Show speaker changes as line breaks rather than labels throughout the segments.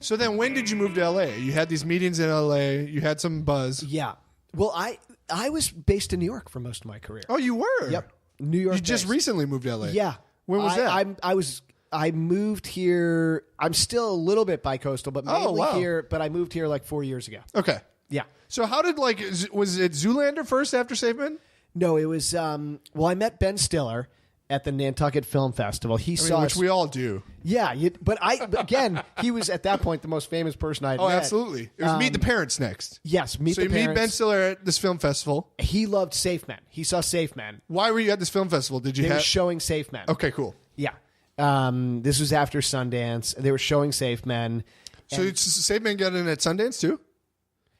So then when did you move to LA? You had these meetings in LA. You had some buzz.
Yeah. Well, I was based in New York for most of my career.
Oh, you were?
Yep. New York.
You just recently moved to LA.
Yeah.
When was that?
I moved here. I'm still a little bit bicoastal, but mainly here. But I moved here like 4 years ago.
Okay.
Yeah.
So how did was it Zoolander first after Safe Men?
No, it was. Well, I met Ben Stiller at the Nantucket Film Festival.
Which we all do.
Yeah, but again, he was at that point the most famous person I'd met.
Oh, absolutely. It was Meet the Parents next.
Yes, Meet the Parents.
So you meet Ben Stiller at this film festival.
He loved Safe Men. He saw Safe Men.
Why were you at this film festival?
They were showing Safe Men.
Okay, cool.
Yeah. This was after Sundance. They were showing Safe Men.
So Safe Men got in at Sundance too?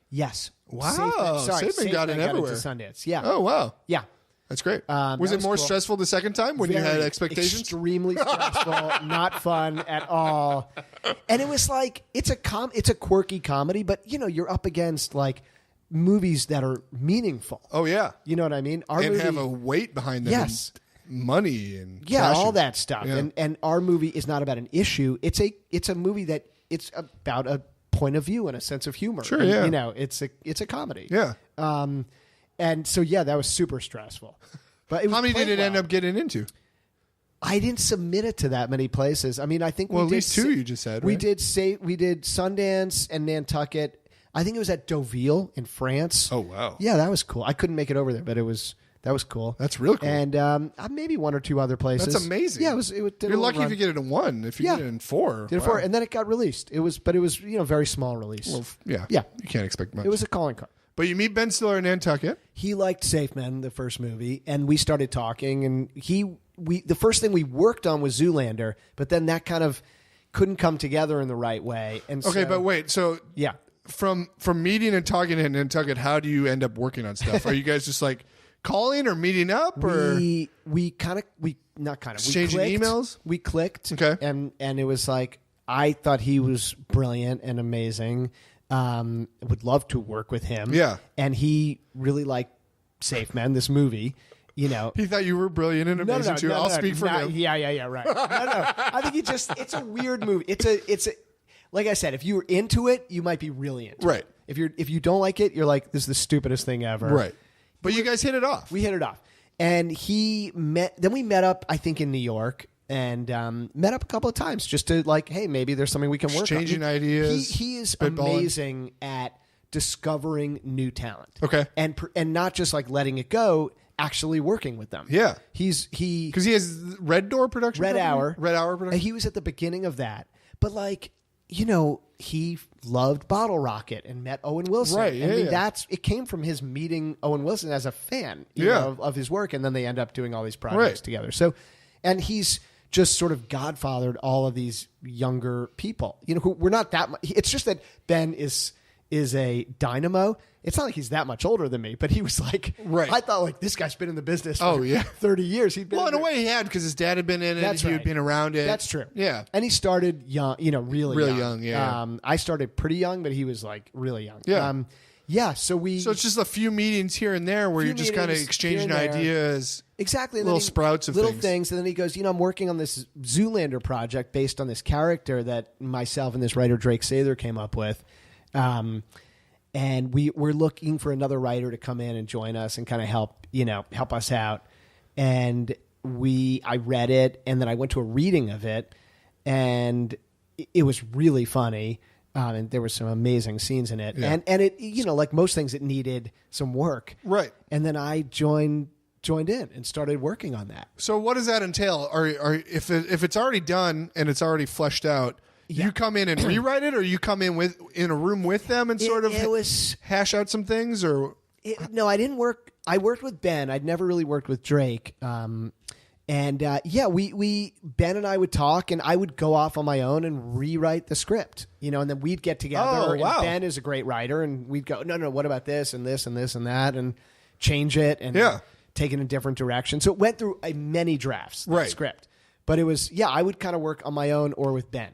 Yes.
Wow. Safe Men got in everywhere.
Into Sundance. Yeah.
Oh, wow.
Yeah.
That's great. Was it more stressful the second time when you had expectations?
Extremely stressful, not fun at all. And it was like it's a quirky comedy, but you're up against like movies that are meaningful.
Oh yeah,
you know what I mean. Our
and
movie,
have a weight behind them.
Yes,
and money and
all that stuff.
Yeah.
And our movie is not about an issue. It's a movie that it's about a point of view and a sense of humor.
Sure,
and,
yeah.
It's a comedy.
Yeah.
And so, that was super stressful. But
how many did it end up getting into?
I didn't submit it to that many places. I mean, I think
at least two. You just said, right?
we did Sundance and Nantucket. I think it was at Deauville in France.
Oh wow!
Yeah, that was cool. I couldn't make it over there, but that was cool.
That's real cool.
And maybe one or two other places.
That's amazing.
Yeah,
You're lucky if you get it in one. If you get it in four,
did it four, and then it got released. It was very small release.
Well, yeah. You can't expect much.
It was a calling card.
But you meet Ben Stiller in Nantucket.
He liked Safe Men, the first movie, and we started talking. And the first thing we worked on was Zoolander, but then that kind of couldn't come together in the right way. And
but wait, so
yeah,
from meeting and talking in Nantucket, how do you end up working on stuff? Are you guys just like calling or meeting up, or
we exchanging
emails?
We clicked,
okay,
and it was like I thought he was brilliant and amazing. Would love to work with him.
Yeah.
And he really liked Safe Men, this movie. He
thought you were brilliant and amazing too. I'll speak for him.
Yeah, right. No. I think it's a weird movie. It's a like I said, if you were into it, you might be really into
it.
If you don't like it, you're like, this is the stupidest thing ever.
Right. But you guys hit it off.
We hit it off. And we met up, I think, in New York. And met up a couple of times just to like, hey, maybe there's something we can work on.
Exchanging ideas.
He is amazing at discovering new talent.
Okay.
And not just like letting it go, actually working with them.
Yeah.
Because
he has Red Door production.
Red Hour
production.
And he was at the beginning of that. But like, he loved Bottle Rocket and met Owen Wilson.
Right. Yeah,
it came from his meeting Owen Wilson as a fan of his work, and then they end up doing all these projects together. So, and he's just sort of godfathered all of these younger people, who we're not that much. It's just that Ben is a dynamo. It's not like he's that much older than me, but he was like, I thought like this guy's been in the business for 30 years.
In a way he had, because his dad had been in it.
That's
he
right.
had been around it.
That's true.
Yeah.
And he started young, really young.
Yeah.
I started pretty young, but he was like really young.
Yeah.
So
it's just a few meetings here and there where you're just kind of exchanging ideas.
Exactly. And
little sprouts of
things. And then he goes, I'm working on this Zoolander project based on this character that myself and this writer Drake Sather came up with. And we're looking for another writer to come in and join us and kind of help us out. And I read it, and then I went to a reading of it, and it was really funny. And there were some amazing scenes in it. Yeah. And it, like most things, it needed some work.
Right.
And then I joined in and started working on that.
So what does that entail? If it's already done and it's already fleshed out, you come in and rewrite it, or you come in in a room with them and hash out some things, or
no, I didn't work. I worked with Ben. I'd never really worked with Drake. We Ben and I would talk, and I would go off on my own and rewrite the script, and then we'd get together.
Oh, wow.
And Ben is a great writer, and we'd go, no, what about this and this and this and that, and change it and take it in a different direction. So it went through many drafts, the script. But it was, I would kind of work on my own or with Ben.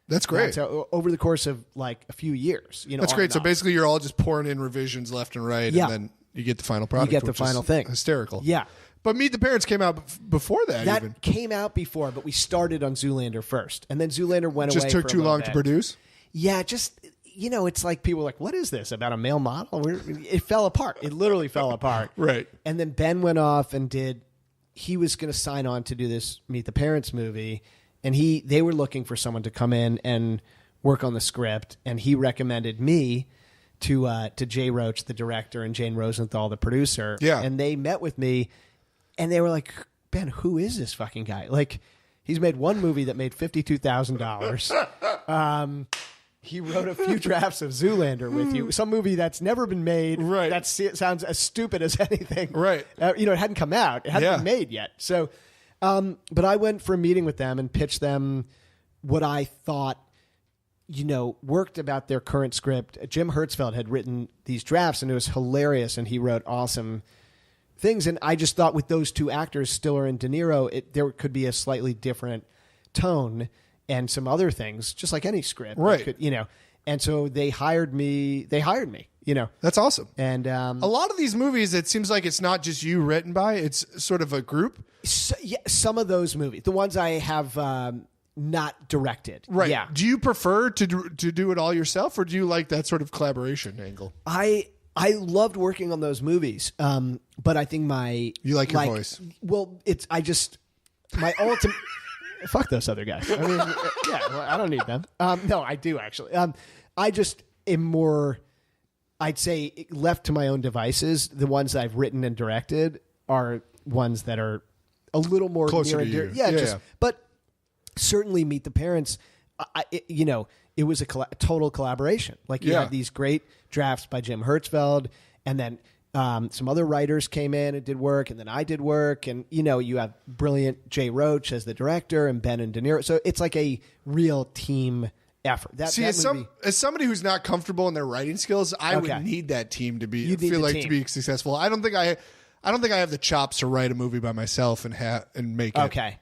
That's great.
So over the course of like a few years,
that's great. So basically, you're all just pouring in revisions left and right, and then you get the final product.
You get the final thing.
Hysterical.
Yeah.
But Meet the Parents came out before that.
That came out before, but we started on Zoolander first, and then Zoolander went away.
Just took too long to produce.
Yeah, just, it's like people were like, what is this about a male model? It fell apart. It literally fell apart.
Right.
And then Ben went off and he was going to sign on to do this Meet the Parents movie. And they were looking for someone to come in and work on the script. And he recommended me to Jay Roach, the director, and Jane Rosenthal, the producer.
Yeah.
And they met with me and they were like, Ben, who is this fucking guy? Like, he's made one movie that made $52,000. He wrote a few drafts of Zoolander with you, some movie that's never been made.
Right.
That sounds as stupid as anything.
Right.
It hadn't come out. It hadn't been made yet. So, but I went for a meeting with them and pitched them what I thought, worked about their current script. Jim Hertzfeld had written these drafts, and it was hilarious, and he wrote awesome things. And I just thought with those two actors, Stiller and De Niro, there could be a slightly different tone and some other things, just like any script.
Right.
And so they hired me.
That's awesome.
And
a lot of these movies, it seems like it's not just you written by, it's sort of a group.
So, some of those movies, the ones I have not directed.
Right.
Yeah.
Do you prefer to do it all yourself, or do you like that sort of collaboration angle?
I loved working on those movies, but I think
you like your voice.
Well, my ultimate. Fuck those other guys. I mean, I don't need them. No, I do actually. I just am more, I'd say, left to my own devices. The ones that I've written and directed are ones that are a little more
closer
near
to
and
you.
dear. But certainly Meet the Parents. It was a total collaboration. Like you had these great drafts by Jim Hertzfeld, and then some other writers came in and did work, and then I did work, and you have brilliant Jay Roach as the director, and Ben and De Niro. So it's like a real team effort.
As somebody who's not comfortable in their writing skills, I would need that team to be to be successful. I don't think I have the chops to write a movie by myself and make it.
Okay.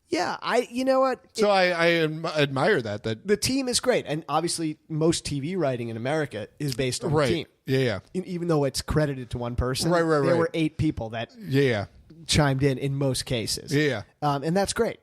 Yeah, you know what?
So I admire that
the team is great, and obviously most TV writing in America is based on the team.
Yeah.
Even though it's credited to one person,
right.
There were 8 people that chimed in most cases.
Yeah.
And that's great.